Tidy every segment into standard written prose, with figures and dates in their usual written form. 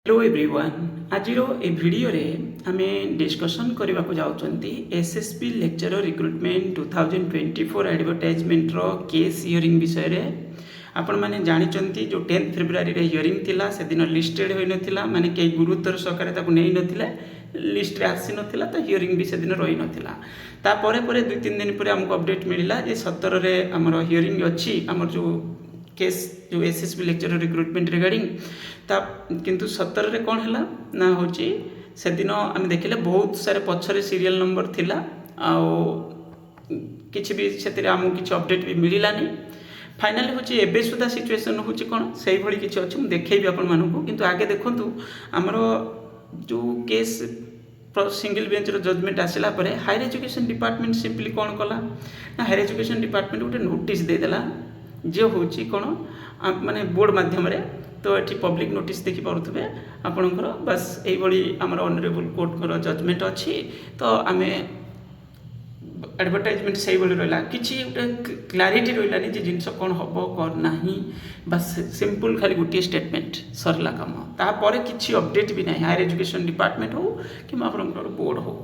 Hello everyone आज ए video रे आमे डिस्कशन करने को जाउछंती एसएसपी लेक्चरर रिक्रुटमेंट 2024 एडवर्टाइजमेंट रो केस हियरिंग विषय रे आपण माने जानिचंती जो 10 फेब्रुआरी रे हियरिंग थिला से दिन लिस्टेड होई नथिला माने के गुरुत्वर सहकारे ताकू नै नथिला लिस्ट रे आसी नथिला तो हियरिंग भी से दिन रही नथिला ता परे परे 2-3 दिन परे हमको अपडेट मिलिला जे 17 रे हमर हियरिंग अछि हमर जो केस जो एसएसपी लेक्चरर रिक्रुटमेंट रिगार्डिंग ता किंतु 17 रे कौन है ना हूँ से दिन आम देखिले बहुत सारे पछरे सीरियल नंबर थिला किसी भी से आमको किसी अपडेट भी मिलानी फाइनाली हूँ एबे सुधा सिचुएसन हूँ कौन से भाई किसी अच्छी मुझे देखी आपण मानू किंतु आगे देखूँ आमर जो केस सिंगल बेंच जजमेंट आसला हायर एजुकेशन डिपार्टमेंट सिंपली कौन कला ना हायर एजुकेशन डिपार्टमेंट गोटे नोटिस देदेला जे हूँ कौन माने बोर्ड माध्यम तो ये पब्लिक नोटिस देखी पारे आपणकर बस यही आमर ऑनरेबल कोर्ट जजमेंट अच्छी तो आम एडवर्टाइजमेंट से रहा किसी गोटे क्लारीटी रही जिनस कौन हम कौन ना बस सिंपल खाली गोटे स्टेटमेंट सरला कम तापर किसी अपडेट भी ना हायर एजुकेशन डिपार्टमेंट हो कि आपणकर बोर्ड हो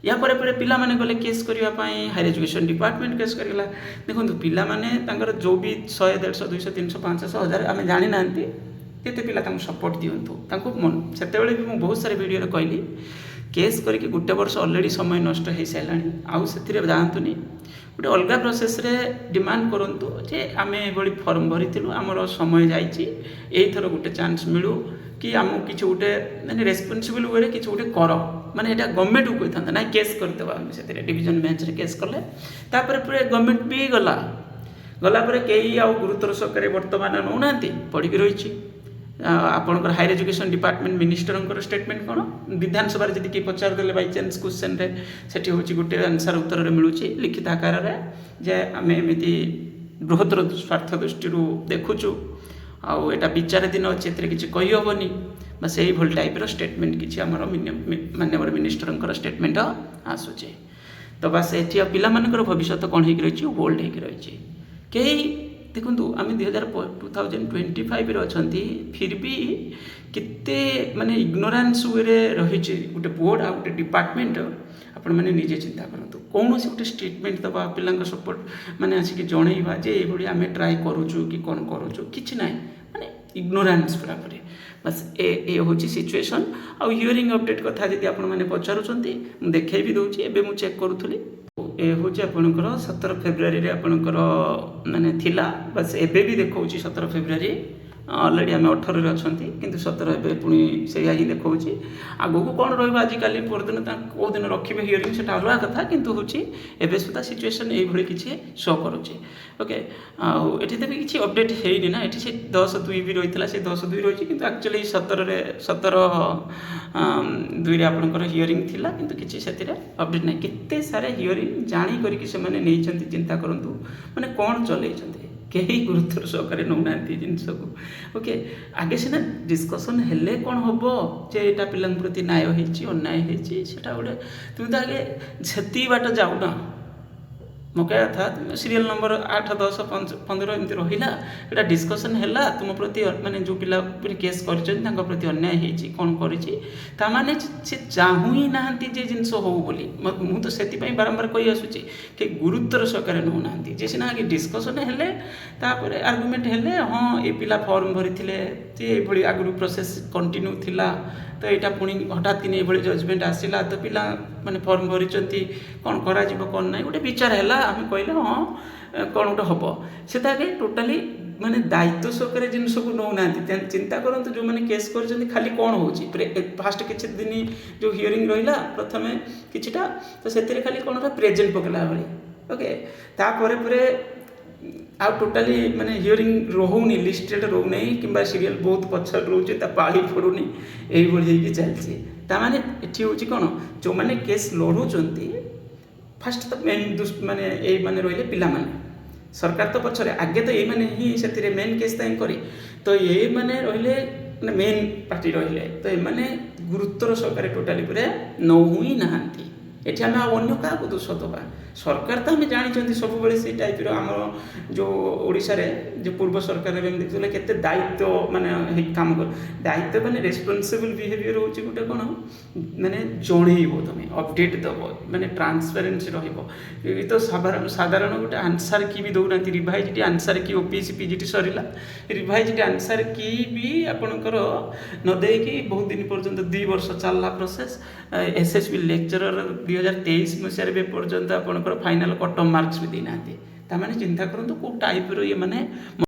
या परे परे पिला माने गले केस करने हायर एजुकेशन डिपार्टमेंट केस करला देखो पिला माने तांकर जो भी 100 150 200 300 500 1000 आम जानी ना केते पिला सपोर्ट दिंतु से भी मुझे बहुत सारे वीडियो कहली केस करके गोटे वर्ष ऑलरेडी समय नष्ट हो सारा आउ से जातुनि गोटे अलग प्रोसेस रे डिमांड करूँ जे आम ये फॉर्म भरी आमर समय जाइए थर गोटे चांस मिलू कि आम किसी गोटे माने रेस्पॉन्सिबल वे किसी गोटे कर माने एटा गवर्नमेंट को कही था ना केस करदेवा से डिविजन बेंच रे केस कले तापर पूरे गवर्नमेंट भी गला कई आउ गुरुतर सहकारे वर्तमान नौना पड़ी रही आपंकर higher education department minister statement कौन विधानसभा जब कि पचारदे बै चान्स क्वेश्चन से हूँ गोटे आंसर उत्तर मिलूँ लिखित आकार जे आम एमती बृहत्तर स्वार्थ दृष्टि देखुचु आउ एटा विचाराधीन अच्छे किसी कहीहबनी बस यही भल टाइप्र स्टेटमेंट किसी आम माननीय मिनिस्टर स्टेटमेंट आसूचे तो बस ये पिला भविष्य कौन हो रही होल्ड हो रही कई देखु आम 2025 अच्छा फिर भी केते माने इग्नोरान्स वे रही गोटे बोर्ड आ गोटे डिपार्टमेंट आपण मैंने निजे चिंता करूँ कौन से गोटे स्टेटमेंट दबा पिला सपोर्ट माने आसिक जनइबा जे ये आम ट्राए करूँ कि कौन करूँ कि ना माने इग्नोरान्स पूरा पूरी बस ए हूँ सिचुएशन आउ हियरिंग अपडेट कथा जी आपने पचारुंट देखे भी दूसरी एवं मुझे चेक करूँ ए हूँ आपणकर 17 फेब्रुआरी आपणकर माने थिला बस एबे भी देखा 17 फेब्रुआरी ऑलरेडी आम 18 अच्छा किंतु 17 एवं पुणी से ही देखा आगू को कौन रजिकाली परदिन कौ दिन रखिए हियरिंग से अलग कथा किंतु हूँ एवं सुधा सिचुएसन ये किसी शो करुचे ओके आठी तो भी किसी अपडेट है ना ये से 10/2 भी रही है से 10/2 रही कि एक्चुअली 17/2 आपंकर हियरिंग थिला किंतु किसी से अपडेट ना केते सारे हियरिंग जाणी करके चिंता करूँ मैंने कौन चल कहीं गुरुत्वर सहकारे नौना जिनस को ओके आगे सीना डिस्कसन हेले कौन हम जे यहाँ पिला प्रति न्याय होती अन्याय होती गोटे तुम तो आगे से बाट जाऊना मो कह था सीरियल नंबर 8 10 15 एमती रहा यहाँ डिस्कसन है तुम प्रति माने जो पिला केस कर प्रति अन्याय होती कौन कर से चाहू ही ना जे जिनस हो बोली मु तो से बारंबार कही आसूँ कि गुरुत्वर सहकारे नौना जे सीना आगे डिस्कसन है आर्गुमेंट है हाँ ये पिला फॉर्म भरी ये आगु प्रोसेस कंटिन्यू थिला तो यहाँ पुणी हठात कि ये जजमेंट आसला तो पिला माने फॉर्म भरी कौन करा कौन ना गोटे विचार है आम कहले हाँ कौन गोटे हम से टोटाली माने दायित्व सहकारे जिनस को नौना चिंता करूँ जो मैंने केस कर खाली कौन हो फास्ट किसी दिन जो हियरिंग रहा प्रथम किछिटा तो से खाली कौन प्रेजेंट पकड़ा भाई ओके तापर आ टोटाली माने हियरिंग रोनी लिस्टेड रोना कि सीरियल बहुत पछर रोचे पाली पड़ूनी यही चलती ताने ये हूँ कौन जो मैंने केस लड़ुंट फास्ट तो मेन माने ये माने रही पिला माने सरकार तो पछरे आगे तो ये माने ही से मेन केस करी तो ये माने रही मेन पार्टी रही तो ये गुरुत्वर सहकारे टोटाली पूरा नौ ही नहांती ଏଠି ଆମେ ଆଉ ଅନ୍ୟ କାହାକୁ ଦୋଷ ଦେବା? ସରକାର ତ ଆମେ ଜାଣିଛନ୍ତି ସବୁବେଳେ ସେଇ ଟାଇପ୍ର ଆମର ଯେଉଁ ଓଡ଼ିଶାରେ ଯେଉଁ ପୂର୍ବ ସରକାର ଏବେ ଦେଖୁଥିଲେ କେତେ ଦାୟିତ୍ୱ ମାନେ କାମ କର ଦାୟିତ୍ୱ ମାନେ ରେସ୍ପନ୍ସିବଲ୍ ବିହେଭିଅର୍ ହେଉଛି ଗୋଟେ କ'ଣ ମାନେ ଜଣେଇବ ତୁମେ ଅପଡ଼େଟ୍ ଦେବ ମାନେ ଟ୍ରାନ୍ସପାରେନ୍ସି ରହିବ। ଏ ତ ସାଧାରଣ ଗୋଟେ ଆନ୍ସର୍ କି ବି ଦେଉନାହାନ୍ତି ରିଭାଇଜ୍ଡ ଆନ୍ସର୍ କି OPC PGT ସରିଲା ରିଭାଇଜ୍ଡ ଆନ୍ସର୍ କି ବି ଆପଣଙ୍କର ନ ଦେଇକି ବହୁତ ଦିନ ପର୍ଯ୍ୟନ୍ତ 2 ବର୍ଷ ଚାଲିଲା ପ୍ରୋସେସ୍। SSB ଲେକ୍ଚରର 2023 ମସିହାରେ ବି ପର୍ଯ୍ୟନ୍ତ ଆପଣଙ୍କର ଫାଇନାଲ୍ କଟ୍ ଅଫ୍ ମାର୍କସ୍ ବି ଦେଇନାହାନ୍ତି। ତାମାନେ ଚିନ୍ତା କରନ୍ତୁ କେଉଁ ଟାଇପ୍ର ଇଏ ମାନେ